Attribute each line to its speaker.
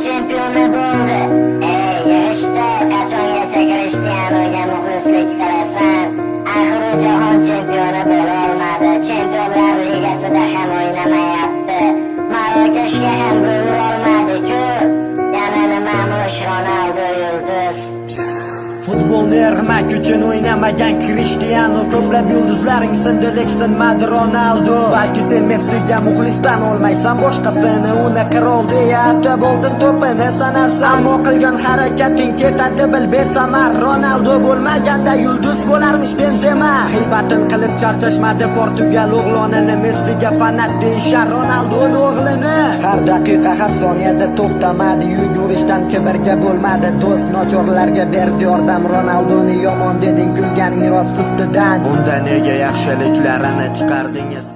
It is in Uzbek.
Speaker 1: chempioni bo'ldi. Yig'ishda qachongacha Krishtianuga muxlislik qilasan? Axir u jahon chempioni bo'la olmadi. Chempionlar ligasida ham o'ynamayapti. Marokashga ham bo'la olmadi-ku. Yana nimamush Ronaldo yulduz.
Speaker 2: Futbolni ermak uchun o'ynamagan Krishtianu, ko'plab yulduzlaring sindi lekin Ronaldo. Balki sen Messiga muxlisdan olmaysan, boshqasini uni qirol deyapti, bo'ldi to'pini sanarsan. Ammo qilgan harakating ketadi bil besamar. Ronaldo bo'lmaganda yulduz bo'larmish Benzema. G'iybatin qilib charchashmadi Portugal o'g'lonini, Messiga fanat deyishar Ronaldoning o'g'lini. Har daqiqa har soniyada to'xtamadi, yugurishdan kibrga bo'lmadi do'st, nochorlarga berdi yordam. Ronaldoni yomon deding, kulganing rost ustidan. Unda nega yaxshiliklarini chiqardingiz?